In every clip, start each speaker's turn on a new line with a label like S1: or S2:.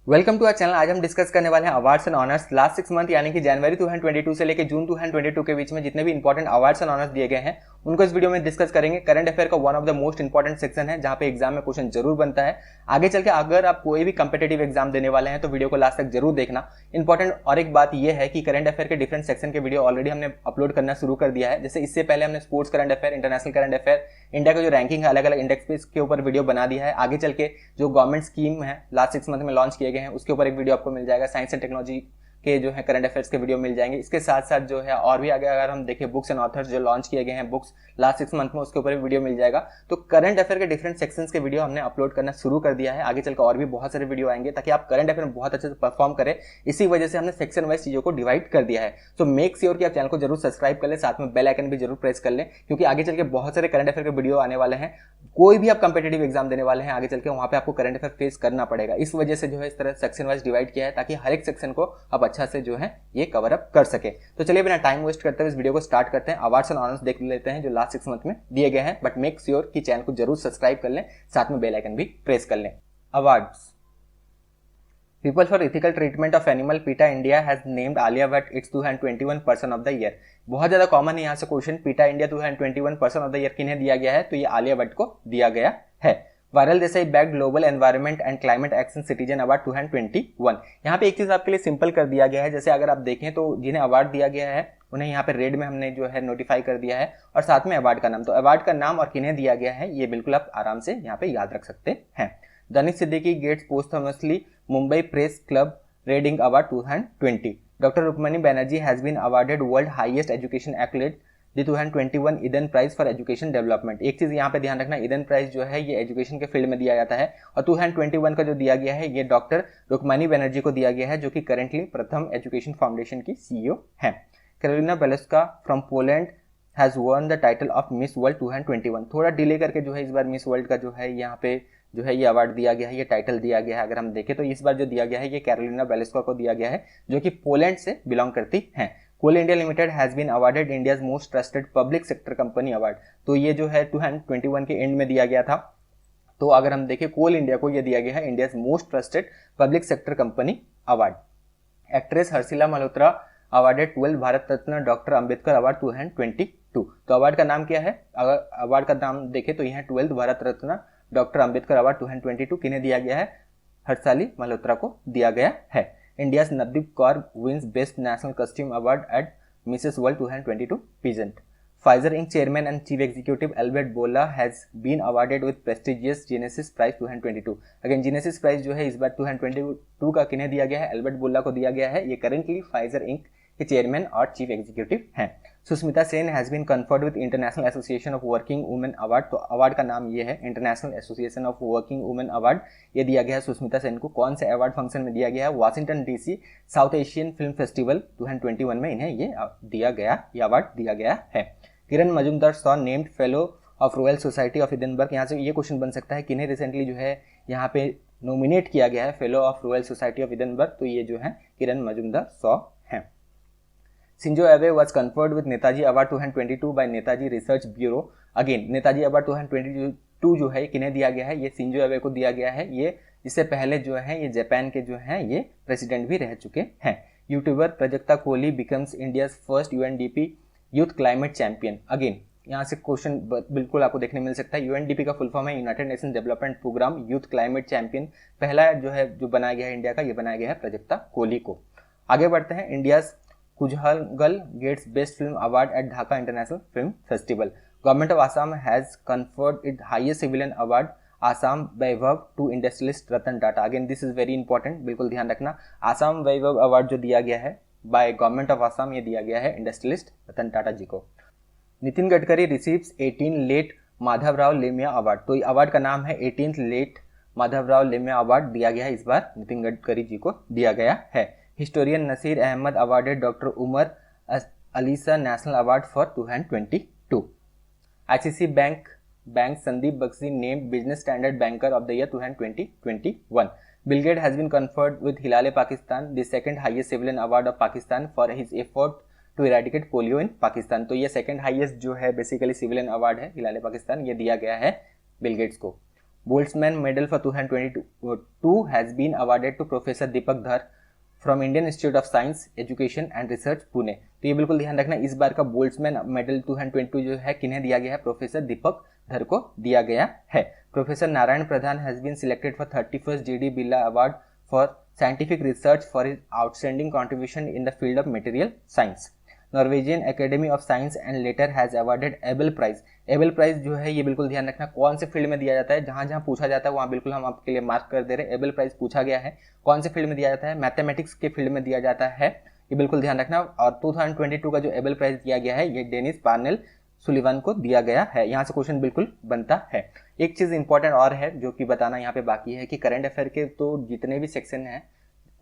S1: Welcome to our channel. आज हम discuss करने वाले हैं awards and honours last 6 month यानी कि जनवरी 2022 से लेकर जून 2022 के बीच में जितने भी इंपॉर्टेंट अवार्ड्स एंड ऑनर्स दिए गए हैं उनको इस वीडियो में डिस्कस करेंगे। करंट अफेयर का one of the most important section है जहां पे एग्जाम में क्वेश्चन जरूर बनता है। आगे चल के अगर आप कोई भी कंपिटेटिव एग्जाम देने वाले हैं तो वीडियो को लास्ट तक जरूर देखना। इंपॉर्टेंट और एक बात यह है कि करंट अफेयर के डिफरेंट सेक्शन के वीडियो ऑलरेडी हमने अपलोड करना शुरू कर दिया है। जैसे इससे पहले हमने sports current affair, international current affair, India का जो रैंकिंग है अलग अलग इंडेक्स पे इसके ऊपर वीडियो बना दिया है। आगे चल के जो गवर्नमेंट स्कीम है लास्ट 6 मंथ में लॉन्च किए गए हैं उसके ऊपर एक वीडियो आपको मिल जाएगा। साइंस एंड टेक्नोलॉजी के जो है करंट अफेयर्स के वीडियो मिल जाएंगे। इसके साथ साथ जो है और भी आगे अगर हम देखें बुक्स एंड ऑथर्स जो लॉन्च किए गए हैं बुक्स लास्ट 6 मंथ में उसके ऊपर भी वीडियो मिल जाएगा। तो करंट अफेयर के डिफरेंट सेक्शंस के वीडियो हमने अपलोड करना शुरू कर दिया है। आगे चलकर और भी बहुत सारे वीडियो आएंगे ताकि आप करंट अफेयर में बहुत अच्छे से परफॉर्म करें। इसी वजह से हमने सेक्शन वाइज चीजों को डिवाइड कर दिया है। तो मेक श्योर कि आप चैनल को जरूर सब्सक्राइब कर लें, साथ में बेल आइकन भी जरूर प्रेस कर लें क्योंकि आगे चल के बहुत सारे करंट अफेयर के वीडियो आने वाले हैं। कोई भी आप कंपिटेटिव एग्जाम देने वाले हैं आगे चल के वहां पे आपको करंट अफेयर फेस करना पड़ेगा। इस वजह से जो है इस तरह सेक्शन वाइज डिवाइड किया है ताकि हर एक सेक्शन को आप अच्छा से जो है ये कवर अप कर सके। तो चलिए बिना टाइम वेस्ट करते हुए इस वीडियो को स्टार्ट करते हैं। अवार्ड्स एंड ऑनर्स देख लेते हैं जो लास्ट 6 मंथ में दिए गए हैं, बट मेक श्योर कि चैनल को जरूर सब्सक्राइब कर लें, साथ में बेल आइकन भी प्रेस कर लें। Awards People for Ethical Treatment of Animal PETA India has named Alia Bhatt its 2021 Person of the Year। बहुत ज्यादा कॉमन है यहाँ से question. PETA India 2021 Person of the Year किन्हें दिया गया है? तो ये आलिया भट्ट को दिया गया है। Viral Desai bag global environment and climate action citizen award 2021। यहाँ पे एक चीज आपके लिए सिंपल कर दिया गया है। जैसे अगर आप देखें तो जिन्हें अवार्ड दिया गया है उन्हें यहाँ पे रेड में हमने जो है नोटिफाई कर दिया है और साथ में अवार्ड का नाम। तो अवार्ड का नाम और किन्हें दिया गया है ये बिल्कुल आप आराम से यहाँ पे याद रख सकते हैं। Danish Siddiqui gets posthumously Mumbai press club red ink award 2020। Doctor Rukmini Banerjee has been awarded world highest education accolade the 2021 Yidan prize for education development. एक चीज यहाँ पे ध्यान रखना, ईडन प्राइज जो है ये एजुकेशन के फील्ड में दिया जाता है और 2021 का जो दिया गया है ये डॉक्टर रुक्मणी बनर्जी को दिया गया है जो कि करेंटली प्रथम एजुकेशन फाउंडेशन की सीईओ है। Karolina Bielawska from Poland has won the title of Miss World 2021। थोड़ा डिले करके जो है इस बार मिस वर्ल्ड का जो है यहाँ पे जो है ये अवार्ड दिया गया है, ये टाइटल दिया गया है। अगर हम देखें तो इस बार जो दिया गया है ये कैरोलिना बेलेस्का को दिया गया है जो कि पोलैंड से बिलोंग करती हैं। Coal India limited has been awarded India's most trusted public sector company award. तो ये जो है 2021 के एंड में दिया गया था। तो अगर हम देखें कोल इंडिया को ये दिया गया है India's most trusted public sector company award. Actress Harshali Malhotra awarded 12 Bharat Ratna doctor Ambedkar award 2022। तो अवार्ड का नाम क्या है? अगर अवार्ड का नाम देखें तो यह 12 भारत रत्न डॉक्टर अंबेडकर अवार्ड 2022 किन्हें दिया गया है? हर्षाली मल्होत्रा को दिया गया है। India's Navdeep Kaur wins best national costume award at Mrs World 2022 pageant. Pfizer Inc. Chairman and Chief Executive Albert Bourla has been awarded with prestigious Genesis Prize 2022। Again Genesis Prize जो है इस बार 2022 का किन्हें दिया गया है? एल्बर्ट बोला को दिया गया है। ये करेंटली Pfizer Inc. के चेयरमैन और चीफ एग्जीक्यूटिव हैं। Sushmita Sen has been conferred with International Association of Working Women award. तो अवार्ड का नाम ये है International Association of Working Women award. ये दिया गया है सुष्मिता सेन को। कौन से अवार्ड फंक्शन में दिया गया है? Washington DC south Asian film festival 2021 में इन्हें ये दिया गया, ये अवार्ड दिया गया है। Kiran Mazumdar Shaw named fellow of royal society of Edinburgh. यहाँ से ये क्वेश्चन बन सकता है किन्हें रिसेंटली जो है यहाँ पे नॉमिनेट किया गया है fellow of royal society of Edinburgh. तो ये जो है किरण मजूमदार सॉ है। Shinzo Abe was conferred with Netaji award 2022 by Netaji research bureau. Again Netaji award 2022 जो है किन्हें दिया गया है? ये शिंजो एबे को दिया गया है। ये इससे पहले जो है ये जापान के जो है ये प्रेसिडेंट भी रह चुके हैं। YouTuber Prajakta Kohli becomes India's first UNDP youth climate champion. Again यहाँ से क्वेश्चन बिल्कुल आपको देखने मिल सकता है। यूएनडीपी का फुल फॉर्म है United Nation Development Programme youth climate champion. पहला जो है जो बनाया गया है इंडिया का, ये बनाया गया है प्रजक्ता कोहली को। आगे बढ़ते हैं। India's Koozhangal gets best film award at Dhaka international film festival. Government of Assam has conferred it highest civilian award Assam Baibhav to industrialist Ratan Tata. Again this is very important, बिल्कुल ध्यान रखना। आसाम वैभव अवार्ड जो दिया गया है बाय गवर्नमेंट ऑफ आसाम, ये दिया गया है इंडस्ट्रियलिस्ट रतन टाटा जी को। Nitin Gadkari receives 18 late Madhavrao Limaye award. तो अवार्ड का नाम है 18th late Madhavrao Limaye award दिया गया है इस बार नितिन गडकरी जी को दिया गया है। Historian Naseer Ahmed awarded doctor Umar Alisha national award for 2022। ICICI bank Sandeep Bakhshi named Business Standard banker of the year 2021। Bill Gates has been conferred with Hilal Pakistan, the second highest civilian award of Pakistan for his effort to eradicate polio in Pakistan। तो ये second highest जो है basically civilian award है हिलाल पाकिस्तान, ये दिया गया है Bill Gates को। Boltzmann medal for 2022 has been awarded to professor Deepak Dhar from Indian institute of science education and research Pune. तो ये बिल्कुल ध्यान रखना, इस बार का बोल्ट्जमैन मेडल 2022 जो है किन्हें दिया गया है, प्रोफेसर दीपक धर को दिया गया है। Professor Narayan Pradhan has been selected for 31st GD Birla award for scientific research for his outstanding contribution in the field of material science. Norwegian Academy of Science and letter has awarded Abel prize. Abel prize जो है ये बिल्कुल ध्यान रखना कौन से field में दिया जाता है, जहां जहां पूछा जाता है वहां बिल्कुल हम आपके लिए मार्क कर दे रहे हैं। एबल प्राइज पूछा गया है, कौन से फील्ड में दिया जाता है, मैथमेटिक्स के फील्ड में दिया जाता है, ये बिल्कुल ध्यान रखना। और 2022 का जो एबल प्राइज दिया गया है ये डेनिस पार्नेल सुलिवान को दिया गया है। यहाँ से क्वेश्चन बिल्कुल बनता है। एक चीज इंपॉर्टेंट और है जो कि बताना यहाँ पे बाकी है कि करंट अफेयर के तो जितने भी सेक्शन हैं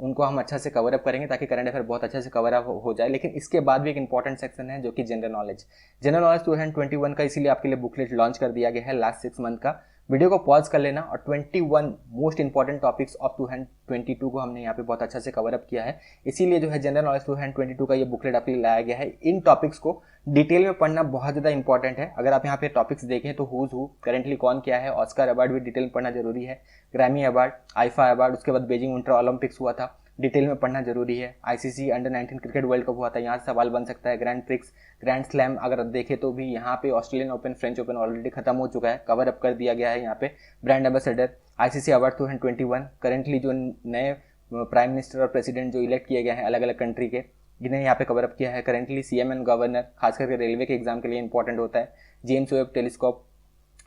S1: उनको हम अच्छा से कवर अप करेंगे ताकि करंट अफेयर बहुत अच्छे से कवर अप हो जाए। लेकिन इसके बाद भी एक इंपॉर्टेंट सेक्शन है जो कि जनरल नॉलेज। जनरल नॉलेज 2021 का इसीलिए आपके लिए बुकलेट लॉन्च कर दिया गया है लास्ट 6 मंथ का। वीडियो को पॉज कर लेना और 21 मोस्ट इंपॉर्टेंट टॉपिक्स ऑफ 2022 को हमने यहाँ पे बहुत अच्छा से कवर अप किया है। इसीलिए जो है जनरल नॉलेज 2022 का ये बुकलेट आपके लिए लाया गया है। इन टॉपिक्स को डिटेल में पढ़ना बहुत ज़्यादा इंपॉर्टेंट है। अगर आप यहाँ पे टॉपिक्स देखें तो हुज हु करेंटली कौन क्या है, ऑस्कर अवार्ड भी डिटेल में पढ़ना जरूरी है, ग्रैमी अवार्ड, आईफा अवार्ड, उसके बाद बीजिंग विंटर ओलंपिक्स हुआ था, डिटेल में पढ़ना जरूरी है। ICC under 19 cricket world cup हुआ था, यहाँ से सवाल बन सकता है। ग्रैंड प्रिक्स, ग्रैंड स्लैम अगर देखें तो भी यहाँ पे Australian open, French open already खत्म हो चुका है, कवर अप कर दिया गया है। यहाँ पे brand ambassador, ICC award 2021, currently जो नए प्राइम मिनिस्टर और प्रेसिडेंट जो इलेक्ट किए गए हैं अलग अलग कंट्री के, जिन्हें यहाँ पे कवर अप किया है। करेंटली सीएम एंड गवर्नर, खास करके रेलवे के एग्जाम के लिए इंपॉर्टेंट होता है। James Webb telescope,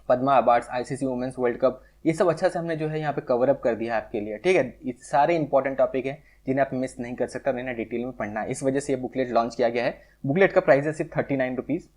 S1: Padma awards, ICC women's world cup, ये सब अच्छा से हमने जो है यहाँ पे कवर अप कर दिया है आपके लिए। ठीक है, ये सारे इंपॉर्टेंट टॉपिक है जिन्हें आप मिस नहीं कर सकते और इन्हें डिटेल में पढ़ना है। इस वजह से ये बुकलेट लॉन्च किया गया है। बुकलेट का प्राइस है सिर्फ 39 रुपीज़।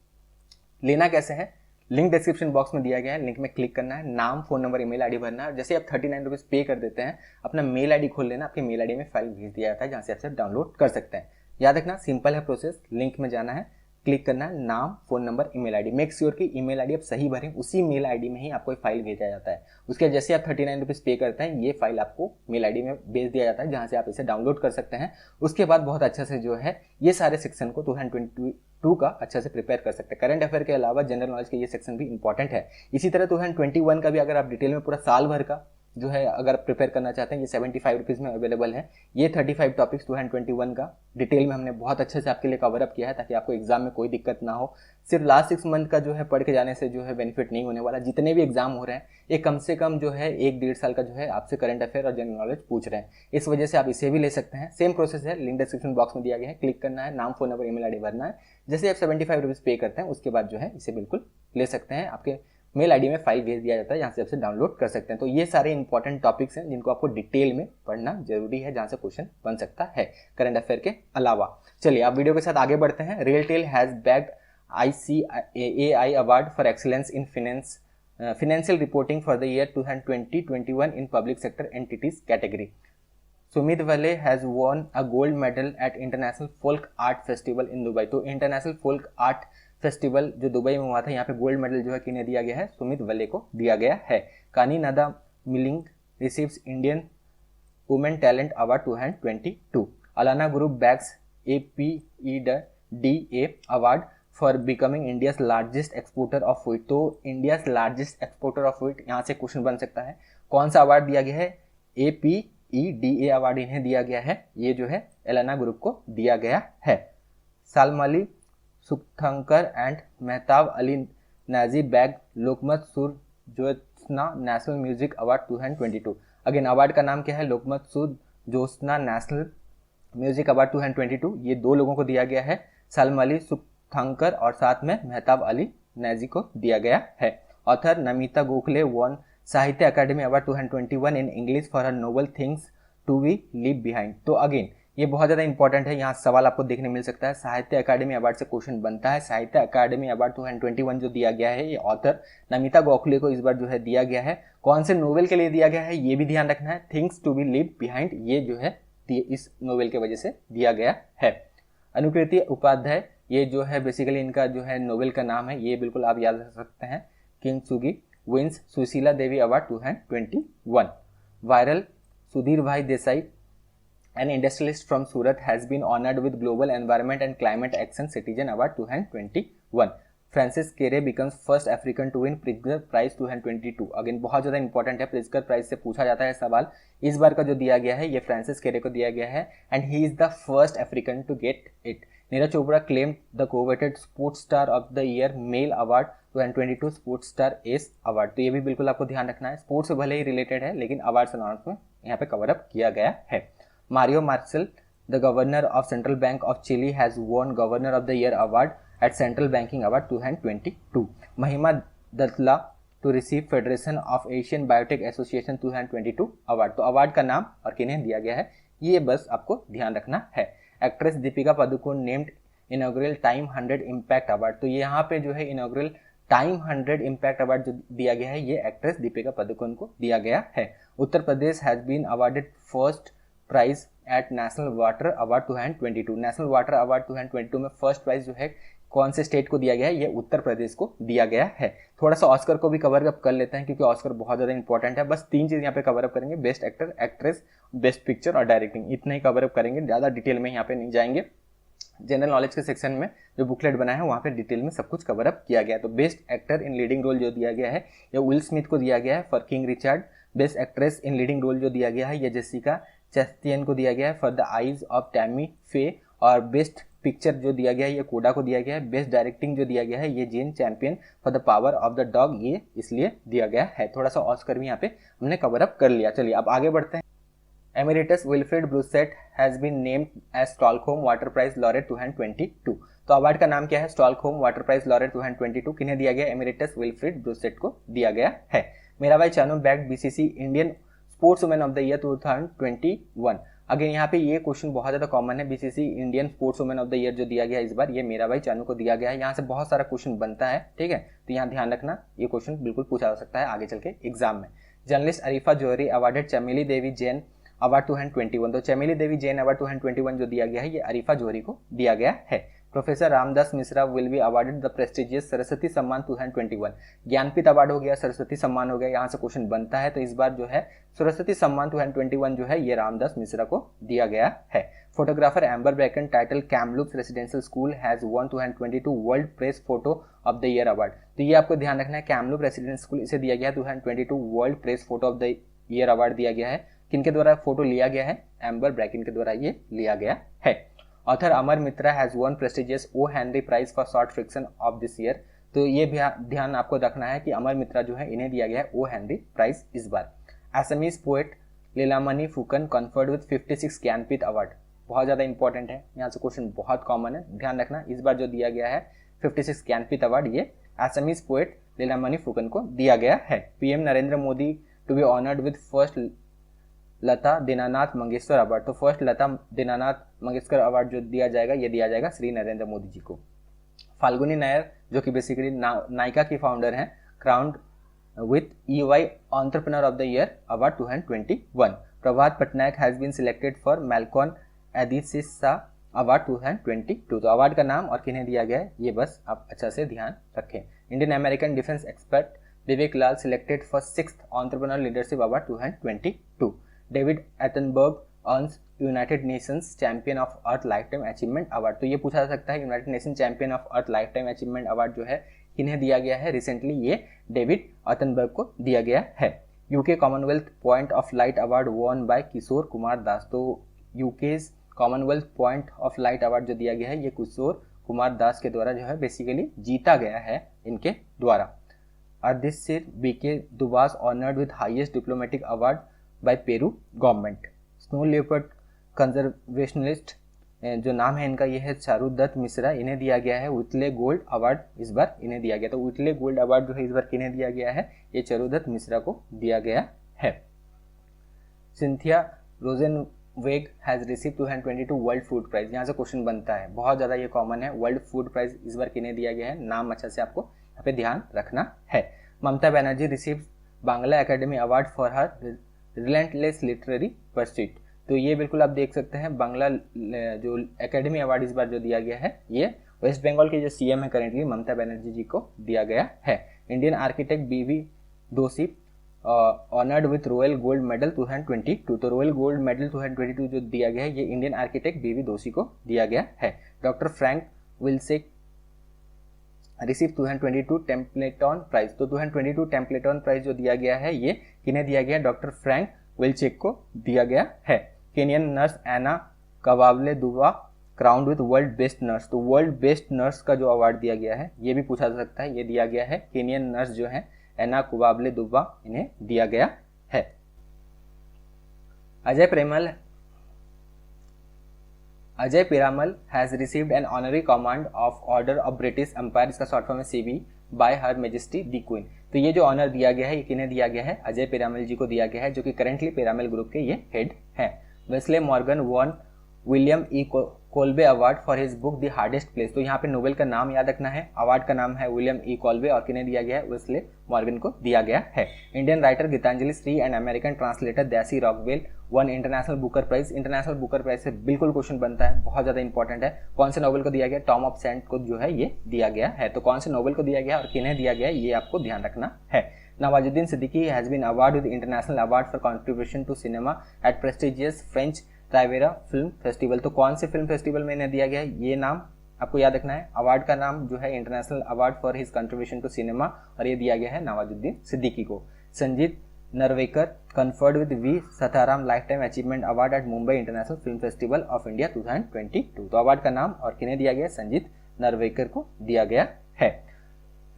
S1: लेना कैसे है, लिंक डिस्क्रिप्शन बॉक्स में दिया गया है, लिंक में क्लिक करना है, नाम, फोन नंबर, ईमेल आईडी भरना है। जैसे आप 39 रुपीज़ पे कर देते हैं, अपना मेल आईडी खोल लेना, आपके मेल आईडी में फाइल भेज दिया जाता है जहाँ से आप डाउनलोड कर सकते हैं। याद रखना, सिंपल है प्रोसेस। लिंक में जाना है, क्लिक करना है, नाम, phone number, email ID. Make sure कि ईमेल आईडी आप सही भरें, उसी मेल आईडी में ही आपको फाइल भेजा जाता है। उसके जैसे आप 39 रुपीज़ पे करते हैं, ये फाइल आपको मेल आईडी में भेज दिया जाता है जहाँ से आप इसे डाउनलोड कर सकते हैं। उसके बाद बहुत अच्छा से जो है ये सारे सेक्शन को 2022 का अच्छा से प्रिपेयर कर सकते हैं। करंट अफेयर के अलावा जनरल नॉलेज के ये सेक्शन भी इंपॉर्टेंट है। इसी तरह 2021 का भी अगर आप डिटेल में पूरा साल भर का जो है अगर प्रिपेयर करना चाहते हैं, ये 75 रुपीज़ में अवेलेबल है। ये 35 टॉपिक्स 2021 का डिटेल में हमने बहुत अच्छे से आपके लिए कवर अप किया है ताकि आपको एग्जाम में कोई दिक्कत ना हो। सिर्फ लास्ट 6 मंथ का जो है पढ़ के जाने से जो है बेनिफिट नहीं होने वाला। जितने भी एग्जाम हो रहे हैं ये कम से कम जो है 1-1.5 साल का जो है आपसे करंट अफेयर और जनरल नॉलेज पूछ रहे हैं। इस वजह से आप इसे भी ले सकते हैं। सेम प्रोसेस है, लिंक डिस्क्रिप्शन बॉक्स में दिया गया है, क्लिक करना है, नाम, फोन नंबर, ईमेल आईडी भरना है। जैसे आप 75 रुपीज़ पे करते हैं उसके बाद जो है इसे बिल्कुल ले सकते हैं। आपके मेल आईडी में फाइल भेज दिया जाता है जहाँ से आपसे डाउनलोड कर सकते हैं। तो ये सारे इंपॉर्टेंट टॉपिक्स हैं जिनको आपको डिटेल में पढ़ना जरूरी है, जहाँ से क्वेश्चन बन सकता है करंट अफेयर के अलावा। चलिए आप वीडियो के साथ आगे बढ़ते हैं। RailTel has bagged ICAI award for excellence in financial reporting for the year 2020-21 in public sector entities category. Sumit Vale has won a gold medal at International Folk Art Festival in Dubai. तो international folk art festival जो Dubai में हुआ था, यहाँ पे gold medal जो है किन्हें दिया गया है, सुमित वले को दिया गया है। कानी नादा मिलिंग receives Indian women talent award 2022. Allana group bags APEDA award for becoming India's largest exporter of wheat. तो India's largest exporter of wheat, यहाँ से क्वेश्चन बन सकता है कौन सा अवार्ड दिया गया है। APEDA अवार्ड इन्हें दिया गया है, ये जो है एलाना ग्रुप को दिया गया है। Shalmali Sukhthankar and Mehtab Ali Niazi bag Lokmat Sur Jyotsna national music award 2022। Again award का नाम क्या है, लोकमत Sur Jyotsna national music award 2022। ये 2 लोगों को दिया गया है, सालमाली सुखथंकर और साथ में मेहताब अली नाजी को दिया गया है। Author Namita Gokhale won Sahitya Akademi award 2021 in English for her novel things to be leave behind. तो अगेन ये बहुत ज़्यादा इंपॉर्टेंट है, यहाँ सवाल आपको देखने मिल सकता है। साहित्य अकादमी अवार्ड से क्वेश्चन बनता है। साहित्य अकादमी अवार्ड 2021 जो दिया गया है, ये ऑथर नमिता गोखले को इस बार जो है दिया गया है। कौन से नोवेल के लिए दिया गया है ये भी ध्यान रखना है, things to be leave behind, ये जो है इस नोवेल के वजह से दिया गया है। अनुकृति उपाध्याय, ये जो है बेसिकली इनका जो है नोवेल का नाम है, ये बिल्कुल आप याद रख सकते हैं। किंगसुगी wins Sushila Devi award 2021। Viral Sudhir भाई Desai an industrialist from Surat has been honored with Global Environment and Climate Action Citizen Award 2021. Francis Kere becomes first African to win Pritzker prize 2022। Again बहुत ज़्यादा इंपॉर्टेंट है, प्रिट्जकर प्राइज से पूछा जाता है सवाल। इस बार का जो दिया गया है ये फ्रांसिस केरे को दिया गया है and he is the first African to get it. Neeraj Chopra claimed the coveted sports star of the year male award 2022 sports star ace award. तो ये भी बिल्कुल आपको ध्यान रखना है, स्पोर्ट्स से भले ही रिलेटेड है लेकिन अवार्ड्स एंड ऑनर्स में यहाँ पे कवर अप किया गया है। Mario Marcel the governor of central bank of Chile has won governor of the year award at central banking award 2022। Mahima Datla to receive federation of Asian biotech association 2022 award. तो award का नाम और किन्हें दिया गया है ये बस आपको ध्यान रखना है। Actress Deepika Padukone named inaugural time 100 impact award. तो यहाँ पे जो है इनॉग्रल टाइम 100 इम्पैक्ट अवार्ड जो दिया गया है ये एक्ट्रेस दीपिका पादुकोण को दिया गया है। Uttar Pradesh has been awarded first prize at national water award 2022। National water award 2022 में फर्स्ट प्राइज जो है कौन से स्टेट को दिया गया है ये उत्तर प्रदेश को दिया गया है। थोड़ा सा ऑस्कर को भी कवर अप कर लेते हैं क्योंकि ऑस्कर बहुत ज़्यादा इंपॉर्टेंट है। बस 3 चीज़ यहाँ पे कवर अप करेंगे, best actor, actress, best picture और डायरेक्टिंग, इतना ही कवर अप करेंगे, ज़्यादा डिटेल में यहाँ पे नहीं जाएंगे। जनरल नॉलेज के सेक्शन में जो बुकलेट बना है वहाँ पे डिटेल में सब कुछ कवर अप किया गया है। तो best actor in leading role जो दिया गया है ये विल स्मिथ को दिया गया है for King Richard. Best actress in leading role जो दिया गया है ये जेसिका चैस्टियन को दिया गया है for the eyes of Tammy फे। और बेस्ट पिक्चर जो दिया गया है ये कोडा को दिया गया है। बेस्ट डायरेक्टिंग जो दिया गया है ये Jane Campion for the power of the dog, ये इसलिए दिया गया है। थोड़ा सा ऑस्कर भी यहाँ पे हमने कवर अप कर लिया। चलिए अब आगे बढ़ते हैं। Emeritus Wilfried Brutsaert has been named as Stockholm water prize laureate 2022। तो अवार्ड का नाम क्या है? स्टॉकहोम वाटर प्राइज लॉरेट 2022 किन्हें दिया गया? एमेरिटस विल्फ्रेड ब्रूसेट को दिया गया है। मेरा भाई Chanu bag BCC Indian sports women of the year 2021। Again यहाँ पे ये क्वेश्चन बहुत ज़्यादा कॉमन है, BCC Indian sports women of the year जो दिया गया इस बार ये मेरा भाई चानू को दिया गया है। यहाँ से बहुत सारा क्वेश्चन बनता है, ठीक है, तो यहाँ ध्यान रखना, ये क्वेश्चन बिल्कुल पूछा जा सकता है आगे चल के एग्जाम में। जर्नलिस्ट अरीफा जौहरी अवार्डेड चमेली देवी जैन अवार्ड 2021। तो चमेली देवी जैन अवार्ड 2021 जो दिया गया है ये अरीफा जौहरी को दिया गया है। Professor Ramdas Mishra will be awarded the prestigious Saraswati सम्मान 2021। ज्ञानपीठ अवार्ड हो गया, सरस्वती सम्मान हो गया, यहाँ से क्वेश्चन बनता है। तो इस बार जो है सरस्वती सम्मान 2021 जो है ये रामदास मिश्रा को दिया गया है। Photographer amber Bracon title Kamloops residential school has won 2022 world press photo of the year award. तो ये आपको ध्यान रखना है, कैमलूप रेसिडेंशियल स्कूल इसे दिया गया है 2022 world press photo of the year award दिया गया है। किनके द्वारा फोटो लिया गया है? एम्बर ब्रैकन के द्वारा ये लिया गया है। Author Amar Mitra has won prestigious O Henry prize for short fiction of this year. तो ये भी ध्यान आपको रखना है कि अमर मित्रा जो है इन्हें दिया गया है ओ हेनरी प्राइज इस बार। Assamese poet Leelamani Phukan conferred with 56 Jnanpith award. बहुत ज़्यादा इंपॉर्टेंट है, यहाँ से क्वेश्चन बहुत कॉमन है, ध्यान रखना। इस बार जो दिया गया है 56 ज्ञानपीठ अवार्ड ये असमीज पोएट लीलामणि फुकन को दिया गया है। PM Narendra Modi to be honoured with first Lata Dinanath Mangeshkar award. तो फर्स्ट लता दीनानाथ मंगेशकर अवार्ड जो दिया जाएगा ये दिया जाएगा श्री नरेंद्र मोदी जी को। फाल्गुनी नायर जो कि बेसिकली नायका की फाउंडर हैं, crowned with EY entrepreneur of the year award 2021। Prabhat Patnaik has been selected for Malcolm Adiseshiah award 2022। तो अवार्ड का नाम और किन्हें दिया गया है ये बस आप अच्छा से ध्यान रखें। Indian American defence expert Vivek Lal selected for 6th entrepreneur leadership award 2022। David Attenborough earns United Nations champion of earth life time achievement award. तो ये पूछा जा सकता है United nation champion of earth life time achievement award जो है किन्हें दिया गया है? रिसेंटली ये डेविड एटनबर्ग को दिया गया है। UK Commonwealth point of light award won by Kishore Kumar Das. तो UK's Commonwealth point of light award जो दिया गया है ये किशोर कुमार दास के द्वारा जो है बेसिकली जीता गया है इनके द्वारा। Ardeshir B K Dubash honoured with highest diplomatic award by Peru government. Snow leopard conservationalist जो नाम है इनका ये है चारुदत्त मिश्रा, इन्हें दिया गया है व्हिटले गोल्ड अवार्ड इस बार इन्हें दिया गया। तो व्हिटले गोल्ड अवार्ड जो है इस बार किन्हें दिया गया है? ये चारुदत्त मिश्रा को दिया गया है। Cynthia Rosenzweig has receive 2022 world food prize. यहाँ से क्वेश्चन बनता है, बहुत ज़्यादा ये कॉमन है। वर्ल्ड फूड प्राइज इस बार किन्हें दिया गया है? नाम अच्छा से आपको यहाँ पे ध्यान रखना है। Mamata Banerjee receive Bangla academy award for her relentless literary pursuit. तो ये बिल्कुल आप देख सकते हैं, बांग्ला जो एकेडमी अवार्ड इस बार जो दिया गया है ये वेस्ट बंगाल के जो CM है करेंटली ममता बनर्जी जी को दिया गया है। इंडियन आर्किटेक्ट BV दोषी honoured with royal gold medal 2022। तो रॉयल गोल्ड मेडल 2022 जो दिया गया है ये इंडियन आर्किटेक्ट BV दोषी को दिया गया है। Doctor Frank Wilczek receive 2022 Templeton prize. तो 2022 टेम्पलेटॉन प्राइज जो दिया गया है ये किन्हें दिया गया है? डॉक्टर फ्रैंक विल्चेक को दिया गया है। केनियन नर्स एना कवावले दुवा crowned with world best nurse. तो वर्ल्ड बेस्ट नर्स का जो अवार्ड दिया गया है ये भी पूछा जा सकता है, ये दिया गया है केनियन नर्स जो है एना कुवाबले दुवा, इन्हें दिया गया है। Ajay Piramal has received an honorary command of order of British Empire, इसका शॉर्ट फॉर्म है CB, by her majesty the queen. तो ये जो ऑनर दिया गया है ये किन्हें दिया गया है? अजय पिरामल जी को दिया गया है, जो कि करेंटली पिरामल ग्रुप के ये हेड हैं। Wesley Morgan won William E Colby award for his book the hardest place. तो यहाँ पे नोबेल का नाम याद रखना है, अवार्ड का नाम है विलियम ई कोल्बे और किन्हें दिया गया है? वेस्ले मॉर्गन को दिया गया है। Indian writer Geetanjali Shree and American translator Daisy Rockwell won international Booker prize. International Booker prize से बिल्कुल क्वेश्चन बनता है, बहुत ज्यादा इंपॉर्टेंट है। कौन से नोबेल को दिया गया? टॉम ऑफ सेंट को जो है ये दिया गया है। तो कौन से नोबेल को दिया गया और किन्हें दिया गया ये आपको ध्यान रखना है। Nawazuddin Siddiqui has been award with international award for contribution to cinema at prestigious French Riviera film festival. तो कौन से फिल्म फेस्टिवल में इन्हें दिया गया है ये नाम आपको याद रखना है। अवार्ड का नाम जो है international award for his contribution to cinema और ये दिया गया है नवाजुद्दीन सिद्दीकी को। Sanjeet Narwekar conferred with V. Satharam Lifetime Achievement Award at Mumbai International Film Festival of India 2022। तो अवार्ड का नाम और किन्हें दिया गया? संजीत नरवेकर को दिया गया है।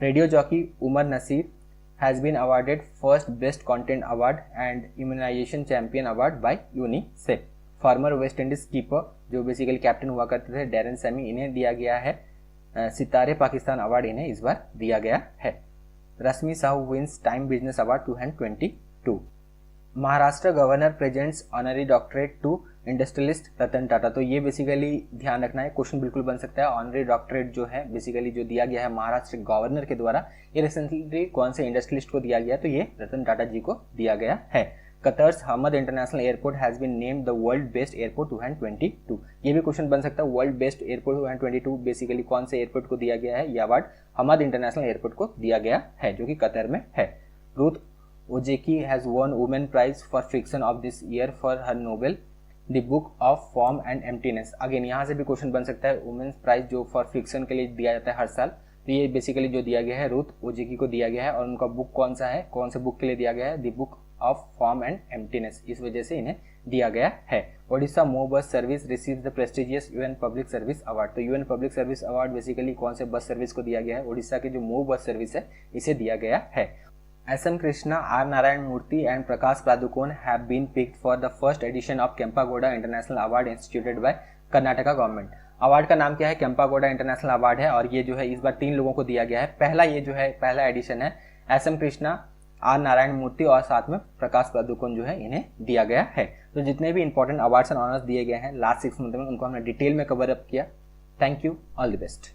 S1: Radio jockey Umar Naseer has been awarded first best content award and immunization champion award by UNICEF। Farmer West Indies keeper जो बेसिकली कैप्टन हुआ करते थे डैरन सैमी, इन्हें दिया गया है सितारे पाकिस्तान अवार्ड, इन्हें इस बार दिया गया है। Rashmi Sahoo wins Time business award 2022। Maharashtra governor presents honorary doctorate to industrialist Ratan Tata. तो ये बेसिकली ध्यान रखना है, क्वेश्चन बिल्कुल बन सकता है। ऑनरी डॉक्टरेट जो है बेसिकली जो दिया गया है महाराष्ट्र गवर्नर के द्वारा, ये रिसेंटली कौन से इंडस्ट्रियलिस्ट को दिया गया? तो ये रतन टाटा जी को दिया गया है। Qatar's Hamad International Airport has been named the world best airport 2022। ये भी क्वेश्चन बन सकता है, वर्ल्ड बेस्ट एयरपोर्ट 2022 बेसिकली कौन से एयरपोर्ट को दिया गया है? ये अवार्ड हमद इंटरनेशनल एयरपोर्ट को दिया गया है, जो कि कतर में है। Ruth Ozeki has won Women's Prize for Fiction of this year for her novel The Book of Form and Emptiness. Again यहाँ से भी क्वेश्चन बन सकता है, वुमेन्स प्राइज जो फॉर फिक्शन के लिए दिया जाता है हर साल, तो ये बेसिकली जो दिया गया है रूथ ओजेकी को दिया गया है। और उनका बुक कौन सा है, कौन से बुक के लिए दिया गया है? The Book of Form and emptiness, इस वजह से इन्हें दिया गया है। Odisha Mo bus service receives the prestigious UN public service award. तो UN public service award basically कौन से बस सर्विस को दिया गया है? ओडिशा की जो मो बस सर्विस है इसे दिया गया है। SM Krishna, R. Narayan Murthy and Prakash Padukone have been picked for the first edition of Kempagoda International Award instituted by Karnataka government. Award का नाम क्या है? केम्पागोडा इंटरनेशनल अवार्ड है और ये जो है इस बार 3 लोगों को दिया गया है। पहला ये जो है पहला एडिशन है, SM कृष्णा, R. नारायण मूर्ति और साथ में प्रकाश पादुकोण जो है इन्हें दिया गया है। तो जितने भी इंपॉर्टेंट अवार्ड्स एंड ऑनर्स दिए गए हैं लास्ट 6 मंथ में उनको हमने डिटेल में कवर अप किया। Thank you, all the best.